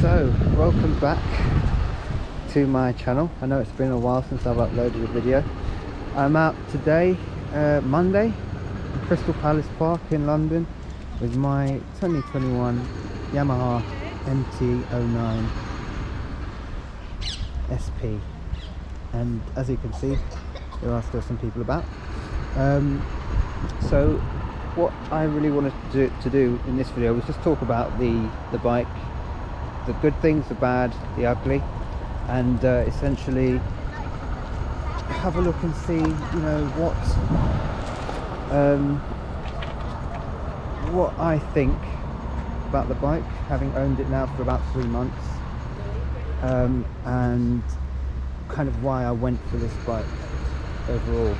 So, welcome back to my channel. I know it's been a while since I've uploaded a video. I'm out today, Monday, in Crystal Palace Park in London with my 2021 Yamaha MT-09 SP. And as you can see, there are still some people about. So what I really wanted to do in this video was just talk about the bike, the good things, the bad, the ugly, and essentially have a look and see, you know, what I think about the bike, having owned it now for about 3 months, and kind of why I went for this bike overall.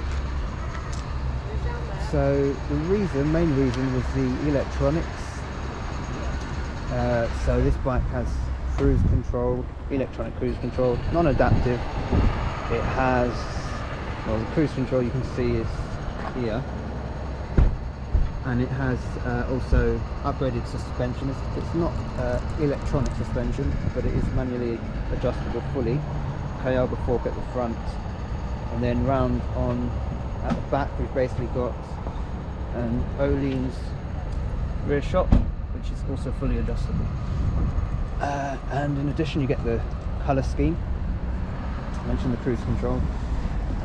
So the main reason was the electronics. So this bike has cruise control, electronic cruise control, non-adaptive. It has, well, the cruise control you can see is here, and it has also upgraded suspension. It's not electronic suspension, but it is manually adjustable fully. Kayaga fork at the front, and then round on at the back we've basically got an Öhlins rear shock, which is also fully adjustable. And in addition you get the colour scheme. I mentioned the cruise control.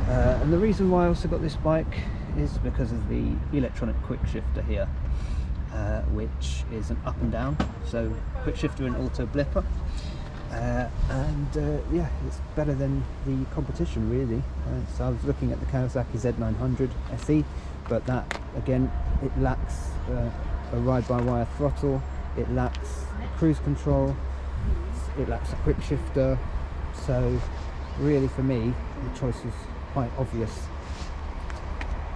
And the reason why I also got this bike is because of the electronic quick shifter here, which is an up and down, so quick shifter and auto blipper. Yeah, it's better than the competition really. So I was looking at the Kawasaki Z900 SE, but that again, it lacks a ride-by-wire throttle, it lacks cruise control, it lacks a quick shifter. So really for me the choice is quite obvious.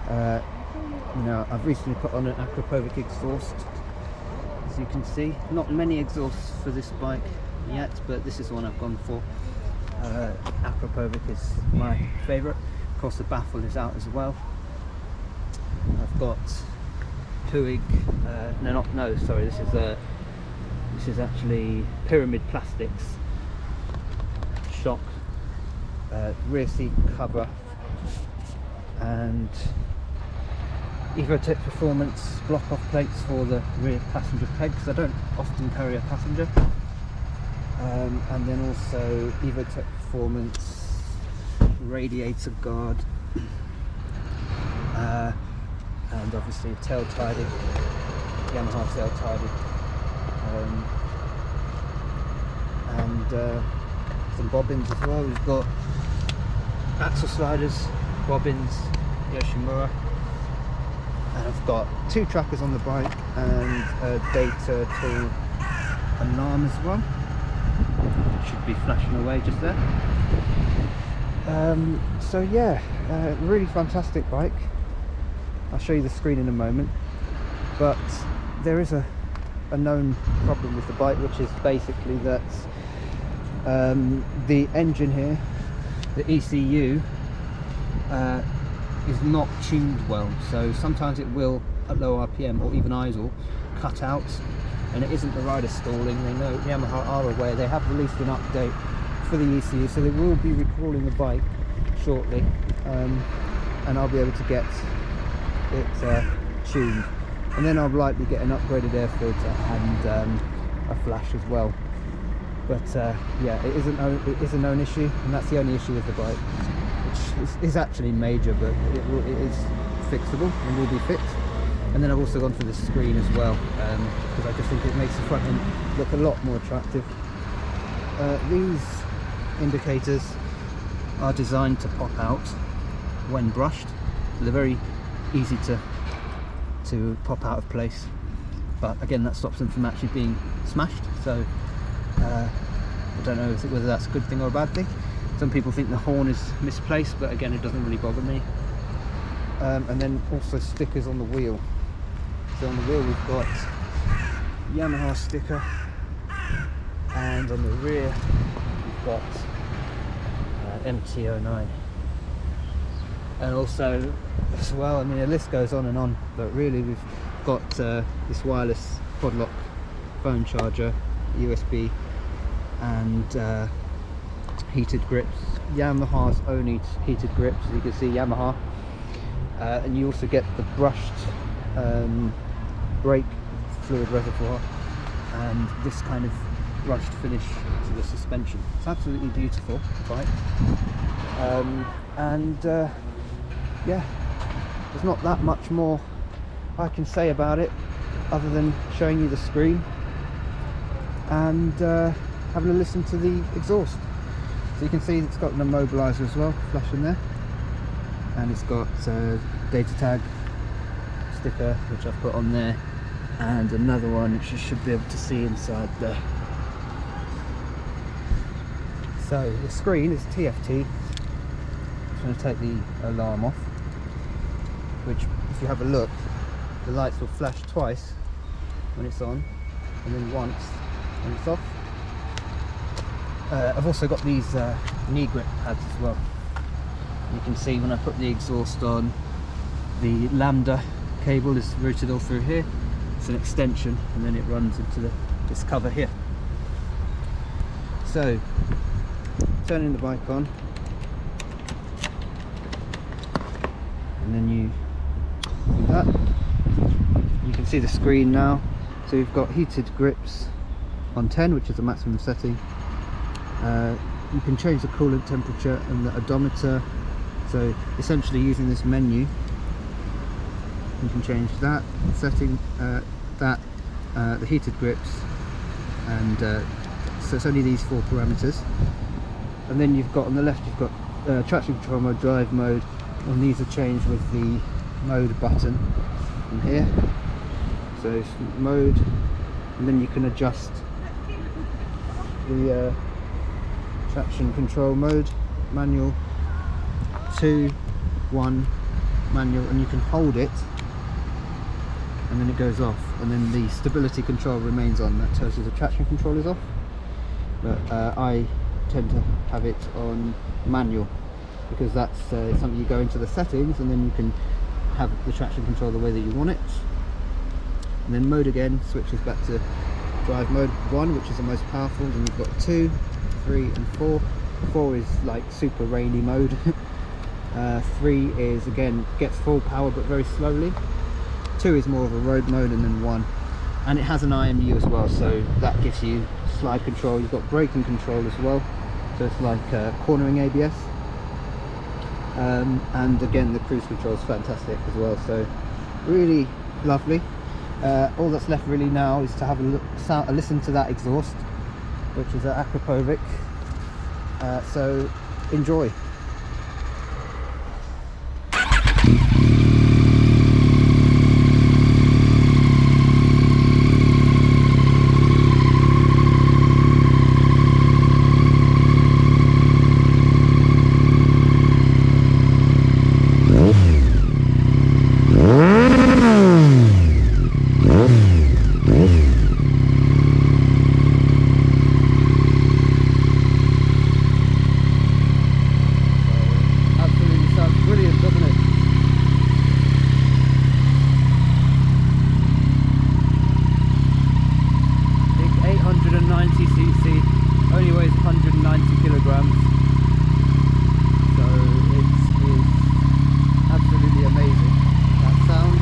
You know, I've recently put on an Akrapovic exhaust, as you can see. Not many exhausts for this bike yet, but this is the one I've gone for. Akrapovic is my favourite. Of course the baffle is out as well. I've got Puig, this is actually Pyramid Plastics shock, rear seat cover, and Evotech Performance block-off plates for the rear passenger pegs. I don't often carry a passenger. And then also Evotech Performance radiator guard, and obviously tail tidy, Yamaha tail tidy, and some bobbins as well. We've got axle sliders, bobbins, Yoshimura, and I've got 2 trackers on the bike and a data tool alarm as well. Should be flashing away just there. So yeah, really fantastic bike. I'll show you the screen in a moment, but there is a known problem with the bike, which is basically that the engine here, the ECU, is not tuned well. So sometimes it will, at low RPM or even idle, cut out, and it isn't the rider stalling. They know, Yamaha are aware, they have released an update for the ECU, so they will be recalling the bike shortly, and I'll be able to get it tuned, and then I'll likely get an upgraded air filter and a flash as well. But yeah, it is a known issue, and that's the only issue with the bike, which is actually major, but it is fixable and will be fixed. And then I've also gone for the screen as well, because I just think it makes the front end look a lot more attractive. These indicators are designed to pop out when brushed, so they're very easy to pop out of place, but again that stops them from actually being smashed. So I don't know whether that's a good thing or a bad thing. Some people think the horn is misplaced, but again it doesn't really bother me. And then also stickers on the wheel. So on the wheel we've got Yamaha sticker, and on the rear we've got MT-09. And also as well, I mean the list goes on and on, but really we've got this wireless quad lock phone charger, USB and heated grips. Yamaha's only heated grips, as you can see, Yamaha. And you also get the brushed brake fluid reservoir and this kind of brushed finish to the suspension. It's absolutely beautiful bike. Yeah, there's not that much more I can say about it other than showing you the screen and having a listen to the exhaust. So you can see it's got an immobilizer as well, flashing there, and it's got data tag sticker which I've put on there, and another one which you should be able to see inside there. So the screen is TFT. I'm going to take the alarm off, which if you have a look, the lights will flash twice when it's on and then once when it's off. I've also got these knee grip pads as well. You can see when I put the exhaust on, the lambda cable is routed all through here. It's an extension and then it runs into this cover here. So turning the bike on, and then you do that. You can see the screen now. So you've got heated grips on 10, which is the maximum setting. You can change the coolant temperature and the odometer. So essentially using this menu, you can change that setting, the heated grips, and so it's only these 4 parameters. And then you've got on the left, you've got traction control mode, drive mode, and these are changed with the mode button in here. So it's mode, and then you can adjust the traction control mode, manual, 2, 1, manual, and you can hold it and then it goes off, and then the stability control remains on. That tells you the traction control is off, but I tend to have it on manual because that's something you go into the settings and then you can have the traction control the way that you want it. And then mode again switches back to drive mode 1, which is the most powerful. Then you've got 2, 3 and 4. 4 is like super rainy mode. 3 is again gets full power but very slowly. 2 is more of a road mode, and then 1, and it has an IMU as well, so that gives you slide control. You've got braking control as well, so it's like cornering ABS, and again the cruise control is fantastic as well, so really lovely. All that's left really now is to have a listen to that exhaust, which is an Akrapovic, so enjoy. Only weighs 190 kilograms, so it is absolutely amazing, that sound.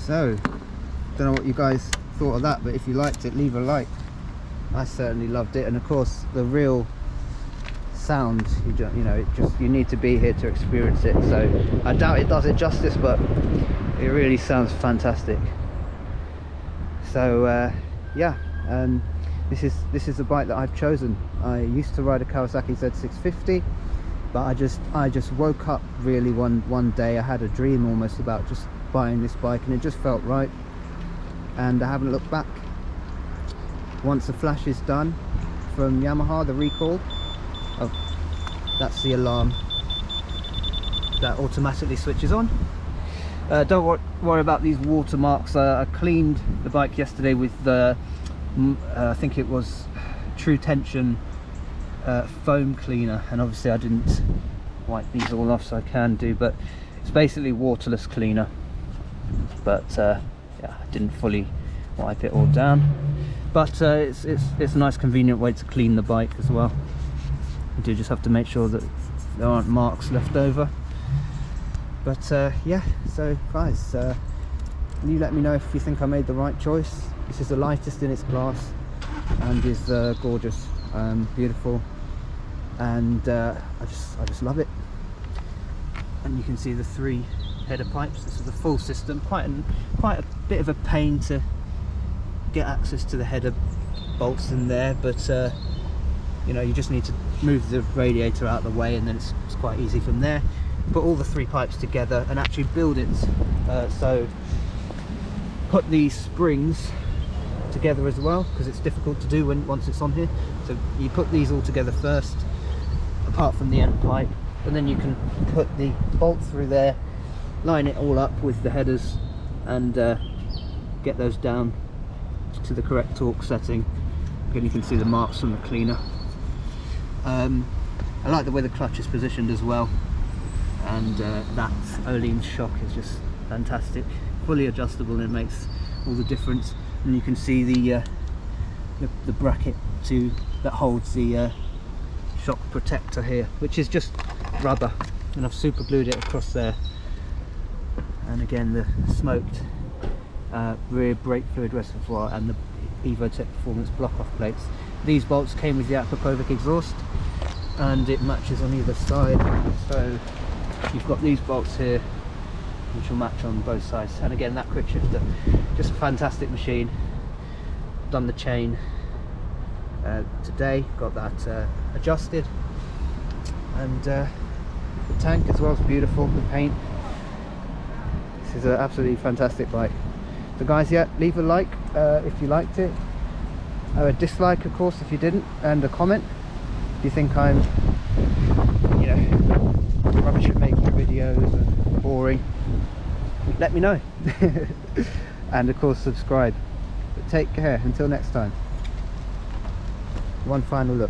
So, don't know what you guys thought of that, but if you liked it, leave a like. I certainly loved it, and of course the real sound, you need to be here to experience it. So I doubt it does it justice, but it really sounds fantastic. So yeah, this is the bike that I've chosen. I used to ride a Kawasaki Z650, but I just woke up really one day. I had a dream almost about just buying this bike, and it just felt right, and I haven't looked back. Once the flash is done from Yamaha, the recall, oh, that's the alarm that automatically switches on. Don't worry about these watermarks. I cleaned the bike yesterday with the I think it was True Tension foam cleaner, and obviously I didn't wipe these all off, so I can do, but it's basically waterless cleaner. But yeah, I didn't fully wipe it all down, but it's a nice convenient way to clean the bike as well. You do just have to make sure that there aren't marks left over. But yeah, so guys, you let me know if you think I made the right choice. This is the lightest in its class and is gorgeous, beautiful, and I just love it. And you can see the 3 header pipes. This is a full system. Quite a bit of a pain to get access to the header bolts in there, but you know, you just need to move the radiator out of the way, and then it's quite easy from there. Put all the 3 pipes together and actually build it. So put these springs together as well, because it's difficult to do once it's on here. So you put these all together first, apart from the end pipe, and then you can put the bolt through there, line it all up with the headers, and get those down to the correct torque setting. Again, you can see the marks from the cleaner. I like the way the clutch is positioned as well, and that Öhlins shock is just fantastic, fully adjustable, and it makes all the difference. And you can see the bracket that holds the shock protector here, which is just rubber, and I've super glued it across there. And again, the smoked rear brake fluid reservoir and the Evotech Performance block-off plates. These bolts came with the Aquapovic exhaust, and it matches on either side. So you've got these bolts here which will match on both sides. And again, that quick shifter, just a fantastic machine. Done the chain today, got that adjusted, and the tank as well is beautiful. The paint, this is an absolutely fantastic bike. So guys, yeah, leave a like if you liked it, a dislike of course if you didn't, and a comment if you think I'm, you know, rubbish at making videos and boring. Let me know. And of course subscribe. But take care until next time. One final look.